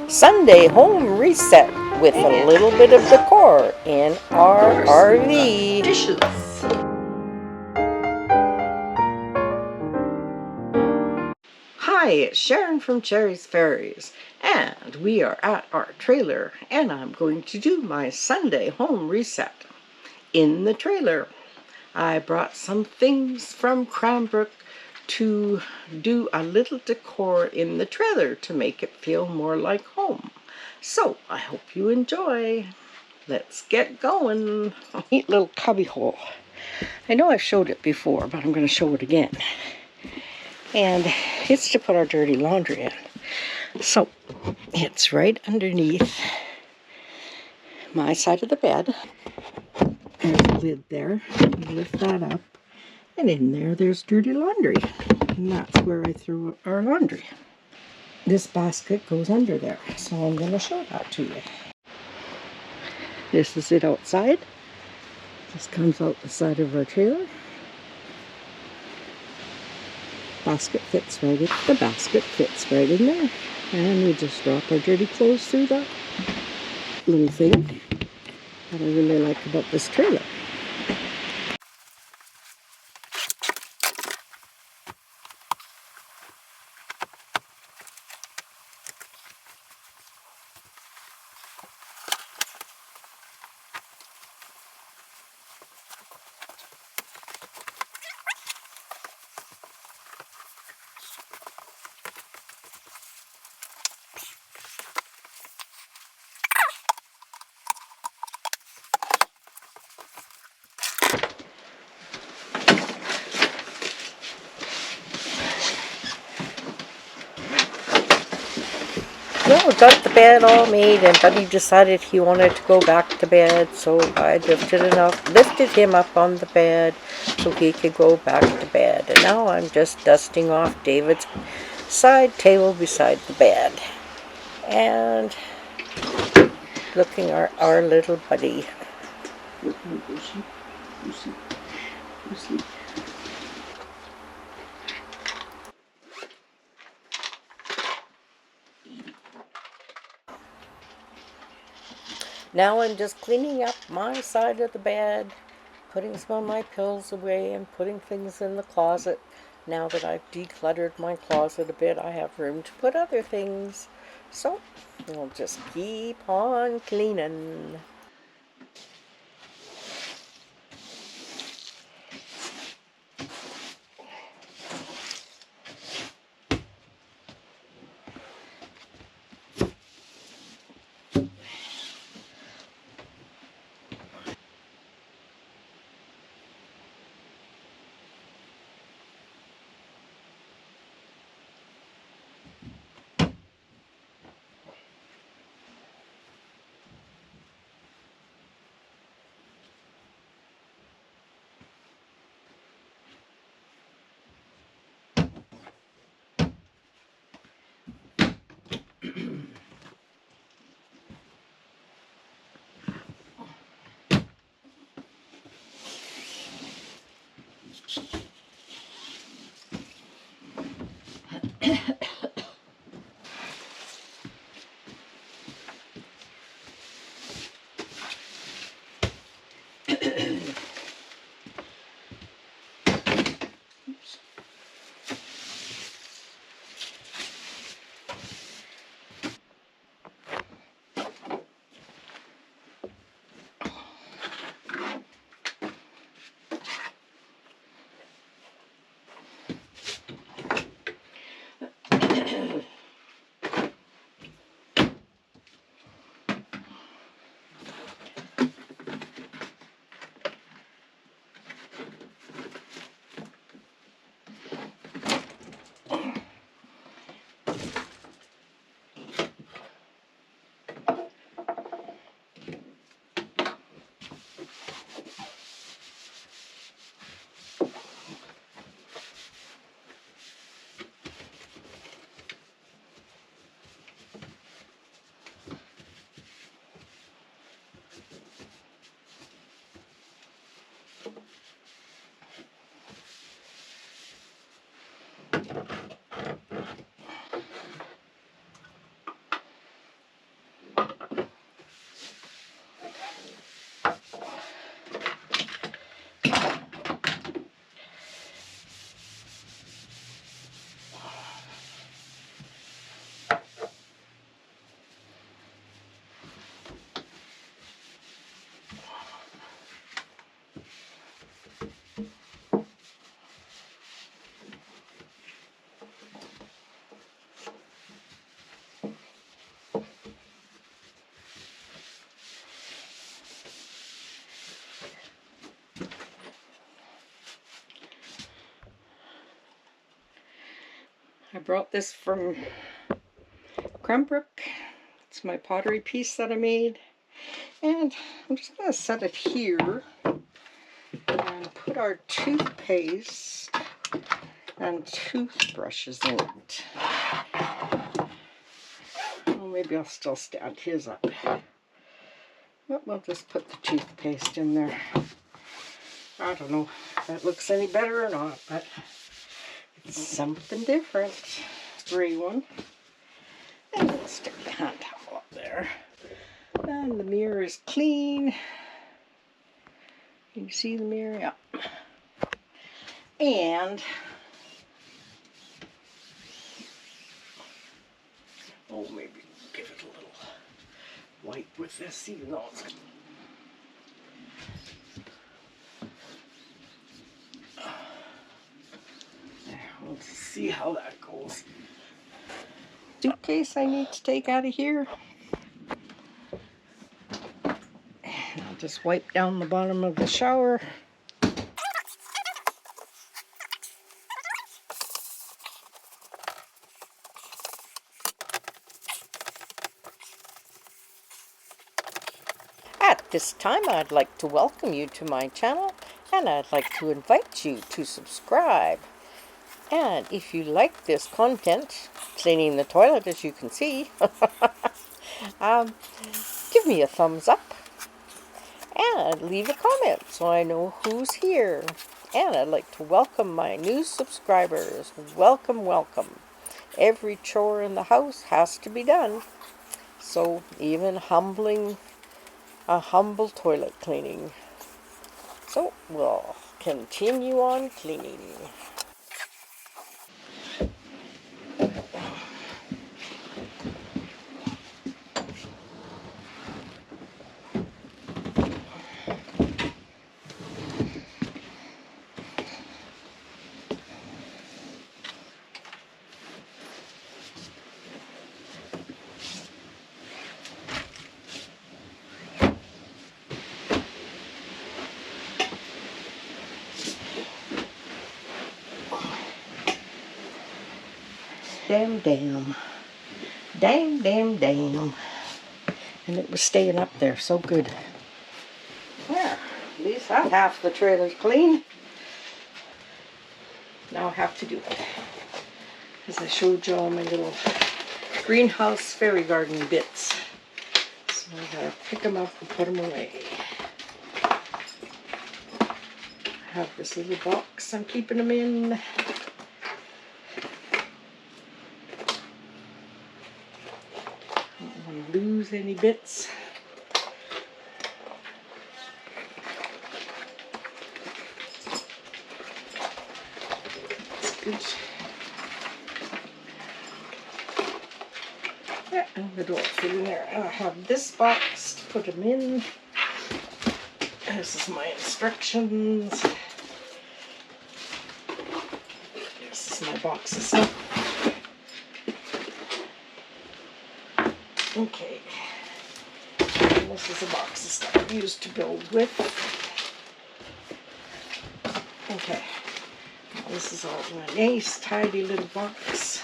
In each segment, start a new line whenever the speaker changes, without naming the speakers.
Sunday home reset with a little bit of decor in our RV.
Dishes.
Hi, it's Sharon from Cherry's Fairies, and we are at our trailer, and I'm going to do my Sunday home reset in the trailer. I brought some things from Crnbrook to do a little decor in the trailer to make it feel more like home. So I hope you enjoy. Let's get going. Neat little cubby hole. I know I've showed it before, but I'm going to show it again. And it's to put our dirty laundry in. So it's right underneath my side of the bed. There's a lid there. You lift that up. And in there's dirty laundry. And that's where I threw our laundry. This basket goes under there. So I'm going to show that to you. This is it outside. This comes out the side of our trailer. The basket fits right in there. And we just drop our dirty clothes through that little thing that I really like about this trailer. Well, we got the bed all made, and Buddy decided he wanted to go back to bed, so I lifted him up on the bed so he could go back to bed. And now I'm just dusting off David's side table beside the bed and looking at our little buddy. Now I'm just cleaning up my side of the bed, putting some of my pills away and putting things in the closet. Now that I've decluttered my closet a bit, I have room to put other things. So we'll just keep on cleaning. brought this from Crnbrook. It's my pottery piece that I made. And I'm just going to set it here and put our toothpaste and toothbrushes in it. Well, maybe I'll still stand his up. But we'll just put the toothpaste in there. I don't know if that looks any better or not, but it's something different. Gray one. And we'll stick the hand towel up there. And the mirror is clean. Can you see the mirror? Yeah. And oh, maybe give it a little wipe with this, even though it's there. We'll see how that goes. Suitcase I need to take out of here. And I'll just wipe down the bottom of the shower. At this time, I'd like to welcome you to my channel, and I'd like to invite you to subscribe. And if you like this content, cleaning the toilet as you can see, give me a thumbs up and leave a comment so I know who's here. And I'd like to welcome my new subscribers. Welcome, welcome. Every chore in the house has to be done. So even a humble toilet cleaning. So we'll continue on cleaning. Damn. And it was staying up there so good. Yeah, at least that half the trailer's clean. Now I have to do it. As I showed you all my little greenhouse fairy garden bits. So I gotta pick them up and put them away. I have this little box I'm keeping them in. Lose any bits. That's good. Yeah, and the door fit in there. I have this box to put them in. This is my instructions. This is my box of stuff. Okay, and this is a box of stuff I used to build with. Okay, this is all in a nice, tidy little box.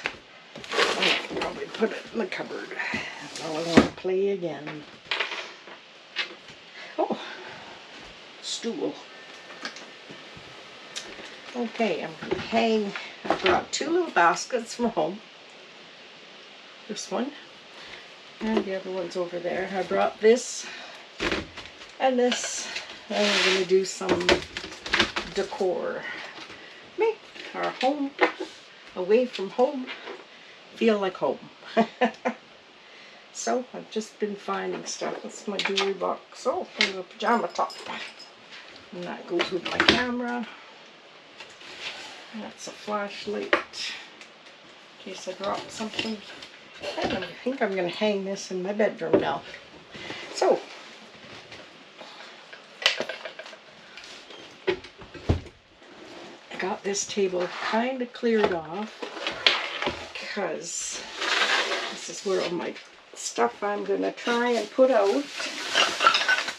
I can probably put it in the cupboard. Now I want to play again. Oh, stool. Okay, I'm going to hang. I brought two little baskets from home. This one. And the other one's over there. I brought this and this. And we're going to do some decor. Make our home, away from home, feel like home. So I've just been finding stuff. That's my jewelry box. Oh, and a pajama top. And that goes with my camera. That's a flashlight. In case I drop something. And I think I'm going to hang this in my bedroom now. So, I got this table kind of cleared off because this is where all my stuff I'm going to try and put out.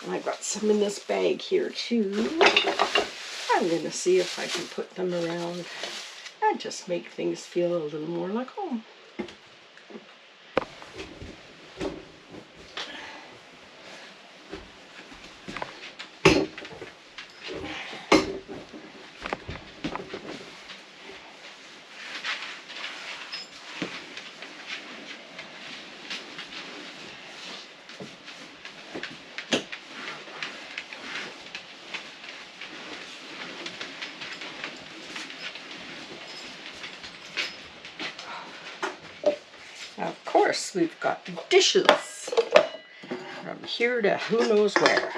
And I got some in this bag here too. I'm going to see if I can put them around and just make things feel a little more like home. Of course, we've got the dishes from here to who knows where.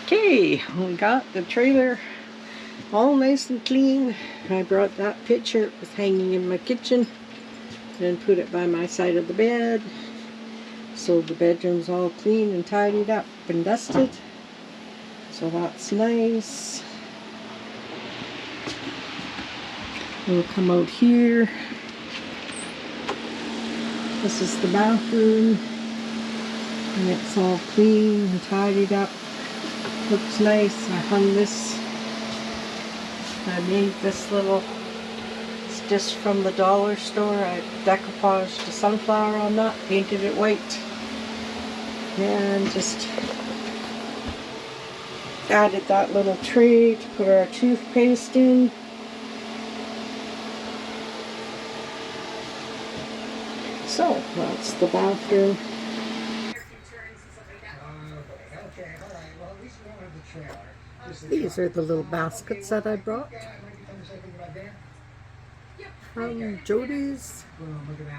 Okay, we got the trailer all nice and clean. I brought that picture, it was hanging in my kitchen, and put it by my side of the bed. So the bedroom's all clean and tidied up and dusted. So that's nice. We'll come out here. This is the bathroom. And it's all clean and tidied up. Looks nice. I hung this. I made this little, it's just from the dollar store. I decoupaged a sunflower on that, painted it white. And just added that little tray to put our toothpaste in. So that's the bathroom. These are the little baskets that I brought from Jody's,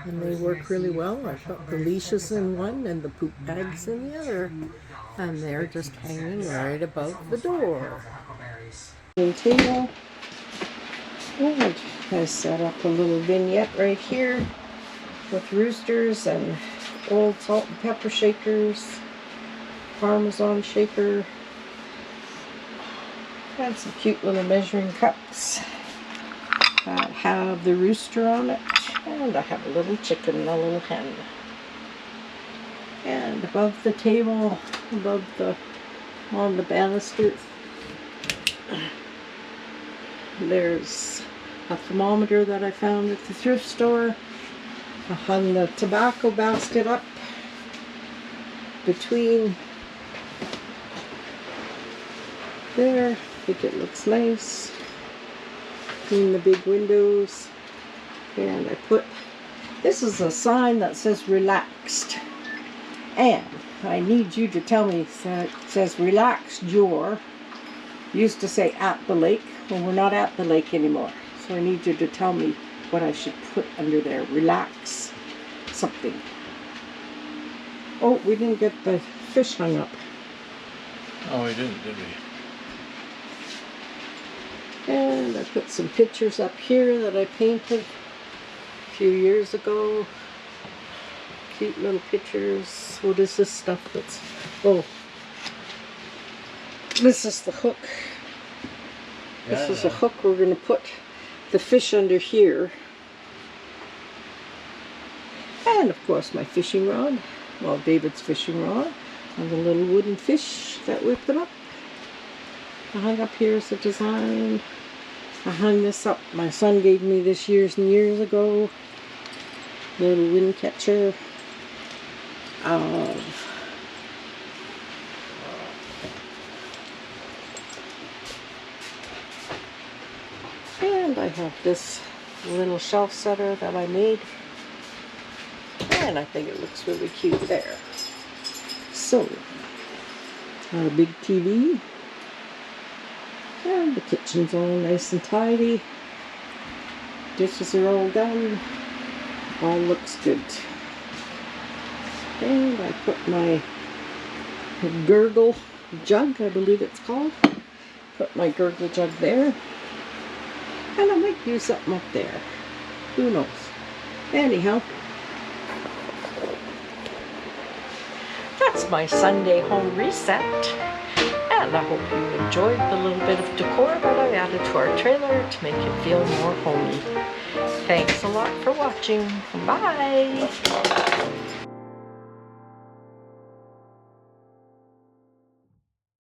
and they work really well. I put the leashes in one and the poop bags in the other, and they're just hanging right above the door. Table. And I set up a little vignette right here with roosters and old salt and pepper shakers, Parmesan shaker, and some cute little measuring cups that have the rooster on it, and I have a little chicken, a little hen. And above the table, on the banister, there's a thermometer that I found at the thrift store. I hung the tobacco basket up between there. I think it looks nice. Clean the big windows. And I put, this is a sign that says relaxed. And I need you to tell me, it says relaxed your. Used to say at the lake. Well, we're not at the lake anymore. So I need you to tell me what I should put under there. Relax something. Oh, we didn't get the fish hung up.
Oh, we didn't, did we?
And I put some pictures up here that I painted a few years ago. Cute little pictures. What is this stuff that's... Oh. This is the hook. This is a hook. We're going to put the fish under here. And of course my fishing rod. Well, David's fishing rod. And the little wooden fish that we put up. I hung up here as a design. I hung this up. My son gave me this years and years ago. Little wind catcher. And I have this little shelf setter that I made. And I think it looks really cute there. So, a big TV. And the kitchen's all nice and tidy. Dishes are all done. All looks good. And I put my gurgle jug, I believe it's called. Put my gurgle jug there. And I might do something up there. Who knows? Anyhow, that's my Sunday home reset. And I hope you enjoyed the little bit of decor that I added to our trailer to make it feel more homey. Thanks a lot for watching. Bye!